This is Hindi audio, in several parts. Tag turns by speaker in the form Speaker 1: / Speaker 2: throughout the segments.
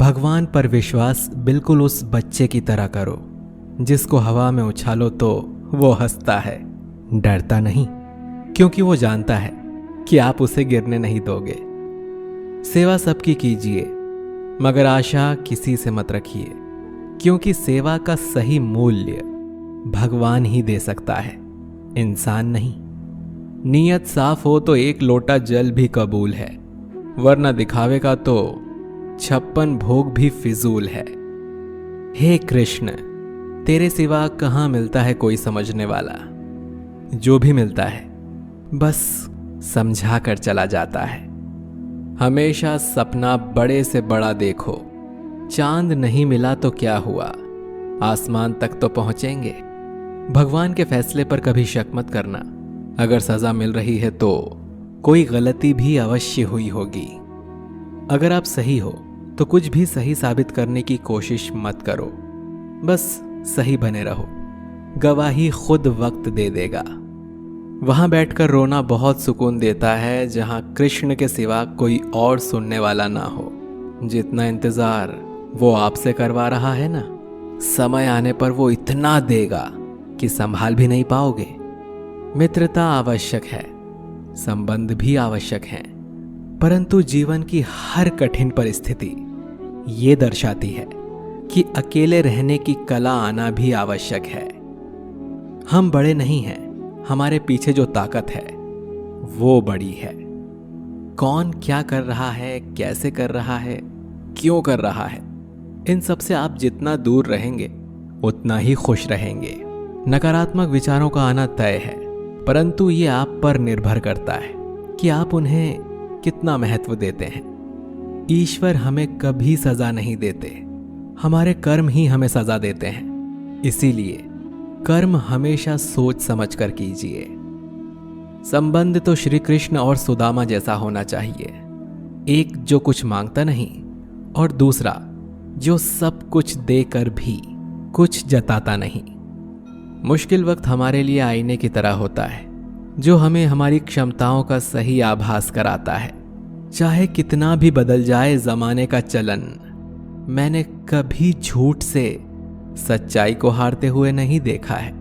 Speaker 1: भगवान पर विश्वास बिल्कुल उस बच्चे की तरह करो जिसको हवा में उछालो तो वो हंसता है, डरता नहीं, क्योंकि वो जानता है कि आप उसे गिरने नहीं दोगे। सेवा सबकी कीजिए, मगर आशा किसी से मत रखिए, क्योंकि सेवा का सही मूल्य भगवान ही दे सकता है, इंसान नहीं। नीयत साफ हो तो एक लोटा जल भी कबूल है, वरना दिखावे का तो 56 भोग भी फिजूल है। हे कृष्ण, तेरे सिवा कहाँ मिलता है कोई समझने वाला। जो भी मिलता है बस समझा कर चला जाता है। हमेशा सपना बड़े से बड़ा देखो, चांद नहीं मिला तो क्या हुआ, आसमान तक तो पहुंचेंगे। भगवान के फैसले पर कभी शक मत करना, अगर सजा मिल रही है तो कोई गलती भी अवश्य हुई होगी। अगर आप सही हो तो कुछ भी सही साबित करने की कोशिश मत करो, बस सही बने रहो, गवाही खुद वक्त दे देगा। वहां बैठकर रोना बहुत सुकून देता है जहां कृष्ण के सिवा कोई और सुनने वाला ना हो। जितना इंतजार वो आपसे करवा रहा है ना, समय आने पर वो इतना देगा कि संभाल भी नहीं पाओगे। मित्रता आवश्यक है, संबंध भी आवश्यक है, परंतु जीवन की हर कठिन परिस्थिति ये दर्शाती है कि अकेले रहने की कला आना भी आवश्यक है। हम बड़े नहीं हैं, हमारे पीछे जो ताकत है वो बड़ी है। कौन क्या कर रहा है, कैसे कर रहा है, क्यों कर रहा है, इन सब से आप जितना दूर रहेंगे उतना ही खुश रहेंगे। नकारात्मक विचारों का आना तय है, परंतु ये आप पर निर्भर करता है कि आप उन्हें कितना महत्व देते हैं। ईश्वर हमें कभी सजा नहीं देते, हमारे कर्म ही हमें सजा देते हैं। इसीलिए कर्म हमेशा सोच समझ कर कीजिए। संबंध तो श्री कृष्ण और सुदामा जैसा होना चाहिए, एक जो कुछ मांगता नहीं और दूसरा जो सब कुछ देकर भी कुछ जताता नहीं। मुश्किल वक्त हमारे लिए आईने की तरह होता है, जो हमें हमारी क्षमताओं का सही आभास कराता है। चाहे कितना भी बदल जाए जमाने का चलन, मैंने कभी झूठ से सच्चाई को हारते हुए नहीं देखा है।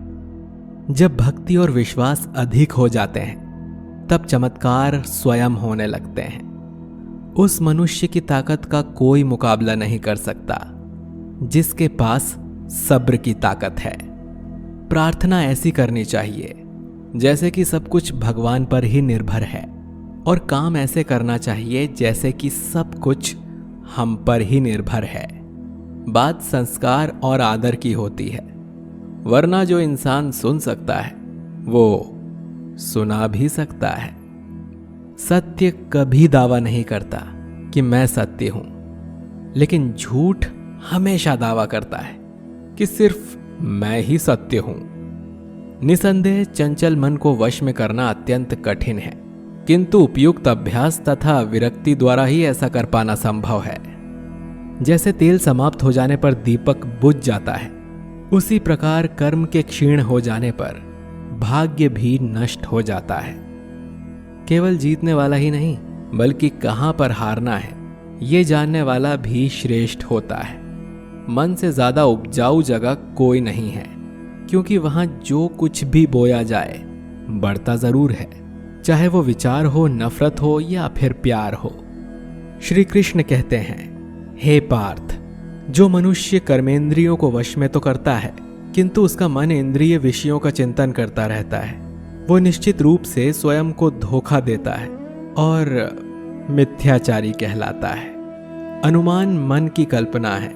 Speaker 1: जब भक्ति और विश्वास अधिक हो जाते हैं तब चमत्कार स्वयं होने लगते हैं। उस मनुष्य की ताकत का कोई मुकाबला नहीं कर सकता जिसके पास सब्र की ताकत है। प्रार्थना ऐसी करनी चाहिए जैसे कि सब कुछ भगवान पर ही निर्भर है, और काम ऐसे करना चाहिए जैसे कि सब कुछ हम पर ही निर्भर है। बात संस्कार और आदर की होती है, वरना जो इंसान सुन सकता है वो सुना भी सकता है। सत्य कभी दावा नहीं करता कि मैं सत्य हूं, लेकिन झूठ हमेशा दावा करता है कि सिर्फ मैं ही सत्य हूं। निसंदेह चंचल मन को वश में करना अत्यंत कठिन है, किंतु उपयुक्त अभ्यास तथा विरक्ति द्वारा ही ऐसा कर पाना संभव है। जैसे तेल समाप्त हो जाने पर दीपक बुझ जाता है, उसी प्रकार कर्म के क्षीण हो जाने पर भाग्य भी नष्ट हो जाता है। केवल जीतने वाला ही नहीं, बल्कि कहां पर हारना है ये जानने वाला भी श्रेष्ठ होता है। मन से ज्यादा उपजाऊ जगह कोई नहीं है, क्योंकि वहां जो कुछ भी बोया जाए बढ़ता जरूर है, चाहे वो विचार हो, नफरत हो या फिर प्यार हो। श्री कृष्ण कहते हैं, हे पार्थ, जो मनुष्य कर्मेंद्रियों को वश में तो करता है किंतु उसका मन इंद्रिय विषयों का चिंतन करता रहता है, वो निश्चित रूप से स्वयं को धोखा देता है और मिथ्याचारी कहलाता है। अनुमान मन की कल्पना है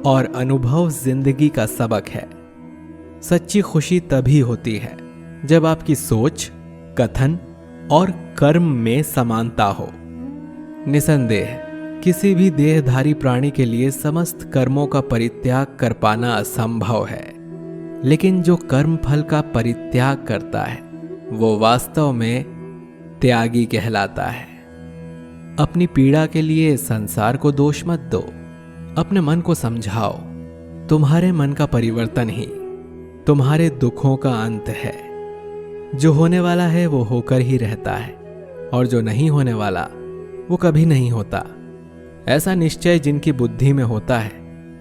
Speaker 1: और अनुभव जिंदगी का सबक है। सच्ची खुशी तभी होती है जब आपकी सोच, कथन और कर्म में समानता हो। निसंदेह किसी भी देहधारी प्राणी के लिए समस्त कर्मों का परित्याग कर पाना असंभव है, लेकिन जो कर्म फल का परित्याग करता है वो वास्तव में त्यागी कहलाता है। अपनी पीड़ा के लिए संसार को दोष मत दो, अपने मन को समझाओ। तुम्हारे मन का परिवर्तन ही तुम्हारे दुखों का अंत है। जो होने वाला है वो होकर ही रहता है, और जो नहीं होने वाला वो कभी नहीं होता। ऐसा निश्चय जिनकी बुद्धि में होता है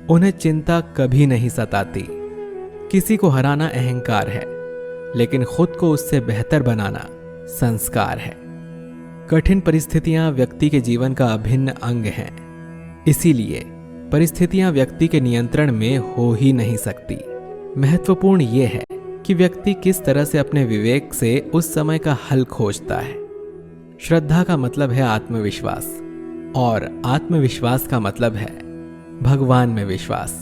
Speaker 1: उन्हें चिंता कभी नहीं सताती। किसी को हराना अहंकार है, लेकिन खुद को उससे बेहतर बनाना संस्कार है। कठिन परिस्थितियां व्यक्ति के जीवन का अभिन्न अंग हैं, इसीलिए परिस्थितियां व्यक्ति के नियंत्रण में हो ही नहीं सकती। महत्वपूर्ण यह है कि व्यक्ति किस तरह से अपने विवेक से उस समय का हल खोजता है। श्रद्धा का मतलब है आत्मविश्वास, और आत्मविश्वास का मतलब है भगवान में विश्वास।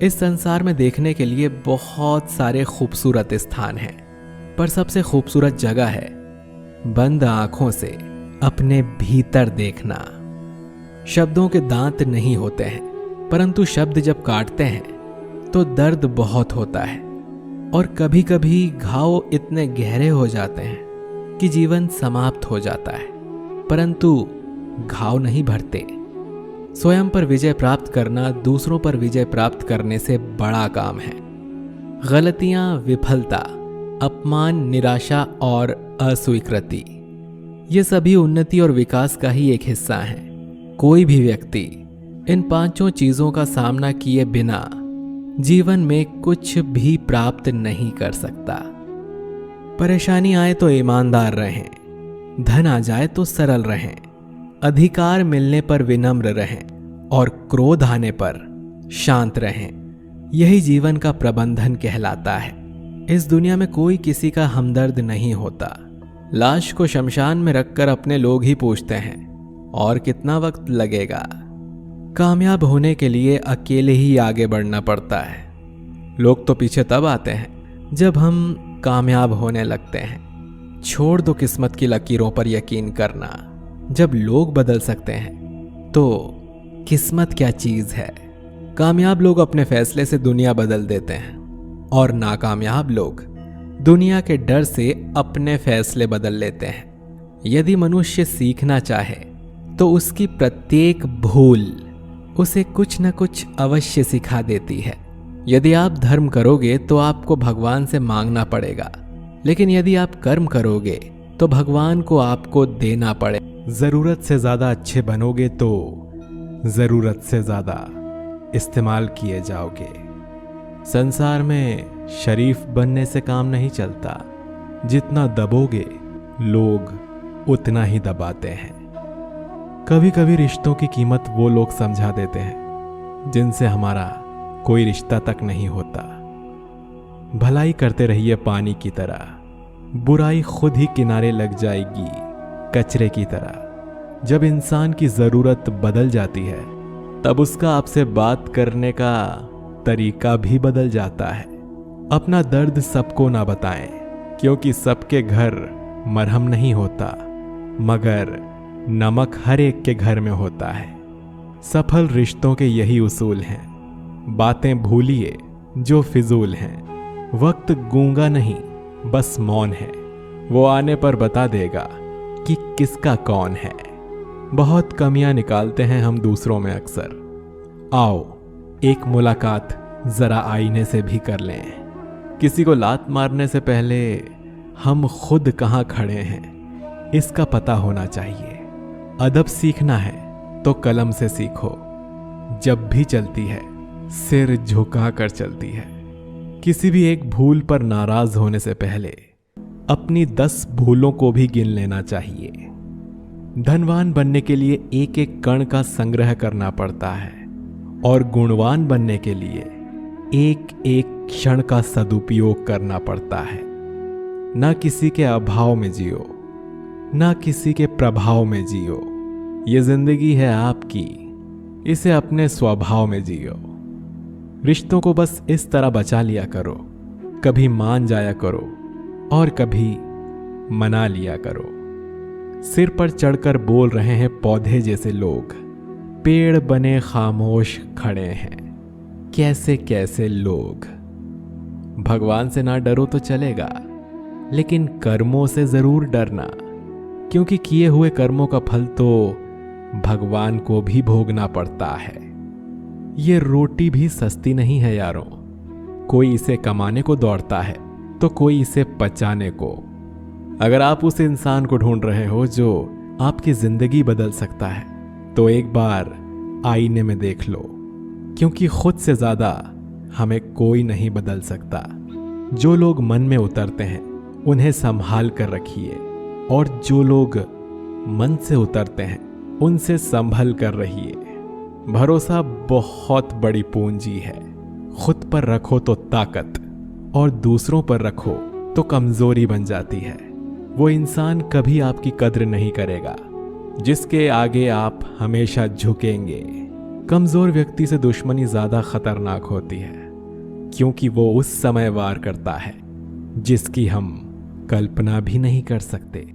Speaker 1: इस संसार में देखने के लिए बहुत सारे खूबसूरत स्थान हैं, पर सबसे खूबसूरत जगह है बंद आंखों से अपने भीतर देखना। शब्दों के दांत नहीं होते हैं, परंतु शब्द जब काटते हैं तो दर्द बहुत होता है, और कभी कभी घाव इतने गहरे हो जाते हैं कि जीवन समाप्त हो जाता है, परंतु घाव नहीं भरते। स्वयं पर विजय प्राप्त करना दूसरों पर विजय प्राप्त करने से बड़ा काम है। गलतियां, विफलता, अपमान, निराशा और अस्वीकृति, ये सभी उन्नति और विकास का ही एक हिस्सा है। कोई भी व्यक्ति इन पांचों चीजों का सामना किए बिना जीवन में कुछ भी प्राप्त नहीं कर सकता। परेशानी आए तो ईमानदार रहें, धन आ जाए तो सरल रहें, अधिकार मिलने पर विनम्र रहें और क्रोध आने पर शांत रहें। यही जीवन का प्रबंधन कहलाता है। इस दुनिया में कोई किसी का हमदर्द नहीं होता। लाश को शमशान में रखकर अपने लोग ही पूछते हैं और कितना वक्त लगेगा। कामयाब होने के लिए अकेले ही आगे बढ़ना पड़ता है। लोग तो पीछे तब आते हैं जब हम कामयाब होने लगते हैं। छोड़ दो किस्मत की लकीरों पर यकीन करना। जब लोग बदल सकते हैं तो किस्मत क्या चीज है। कामयाब लोग अपने फैसले से दुनिया बदल देते हैं, और नाकामयाब लोग दुनिया के डर से अपने फैसले बदल लेते हैं। यदि मनुष्य सीखना चाहे तो उसकी प्रत्येक भूल उसे कुछ न कुछ अवश्य सिखा देती है। यदि आप धर्म करोगे तो आपको भगवान से मांगना पड़ेगा, लेकिन यदि आप कर्म करोगे तो भगवान को आपको देना पड़े। जरूरत से ज्यादा अच्छे बनोगे तो जरूरत से ज्यादा इस्तेमाल किए जाओगे। संसार में शरीफ बनने से काम नहीं चलता। जितना दबोगे लोग उतना ही दबाते हैं। कभी कभी रिश्तों की कीमत वो लोग समझा देते हैं जिनसे हमारा कोई रिश्ता तक नहीं होता। भलाई करते रहिए पानी की तरह, बुराई खुद ही किनारे लग जाएगी कचरे की तरह। जब इंसान की जरूरत बदल जाती है तब उसका आपसे बात करने का तरीका भी बदल जाता है। अपना दर्द सबको ना बताएं, क्योंकि सबके घर मरहम नहीं होता, मगर नमक हर एक के घर में होता है। सफल रिश्तों के यही उसूल हैं। बातें भूलिए जो फिजूल हैं। वक्त गूंगा नहीं, बस मौन है। वो आने पर बता देगा कि किसका कौन है। बहुत कमियां निकालते हैं हम दूसरों में अक्सर। आओ एक मुलाकात जरा आईने से भी कर लें। किसी को लात मारने से पहले हम खुद कहां खड़े हैं इसका पता होना चाहिए। अदब सीखना है तो कलम से सीखो। जब भी चलती है सिर झुका कर चलती है। किसी भी एक भूल पर नाराज होने से पहले अपनी 10 भूलों को भी गिन लेना चाहिए। धनवान बनने के लिए एक एक कण का संग्रह करना पड़ता है, और गुणवान बनने के लिए एक एक क्षण का सदुपयोग करना पड़ता है। ना किसी के अभाव में जियो, ना किसी के प्रभाव में जियो। ये जिंदगी है आपकी, इसे अपने स्वभाव में जियो। रिश्तों को बस इस तरह बचा लिया करो, कभी मान जाया करो और कभी मना लिया करो। सिर पर चढ़कर बोल रहे हैं पौधे जैसे लोग, पेड़ बने खामोश खड़े हैं कैसे कैसे लोग। भगवान से ना डरो तो चलेगा, लेकिन कर्मों से जरूर डरना, क्योंकि किए हुए कर्मों का फल तो भगवान को भी भोगना पड़ता है। ये रोटी भी सस्ती नहीं है यारों। कोई इसे कमाने को दौड़ता है तो कोई इसे पचाने को। अगर आप उस इंसान को ढूंढ रहे हो जो आपकी जिंदगी बदल सकता है, तो एक बार आईने में देख लो, क्योंकि खुद से ज्यादा हमें कोई नहीं बदल सकता। जो लोग मन में उतरते हैं उन्हें संभाल कर रखिए, और जो लोग मन से उतरते हैं उनसे संभल कर रहिए। भरोसा बहुत बड़ी पूंजी है। खुद पर रखो तो ताकत, और दूसरों पर रखो तो कमजोरी बन जाती है। वो इंसान कभी आपकी कद्र नहीं करेगा जिसके आगे आप हमेशा झुकेंगे। कमजोर व्यक्ति से दुश्मनी ज्यादा खतरनाक होती है, क्योंकि वो उस समय वार करता है जिसकी हम कल्पना भी नहीं कर सकते।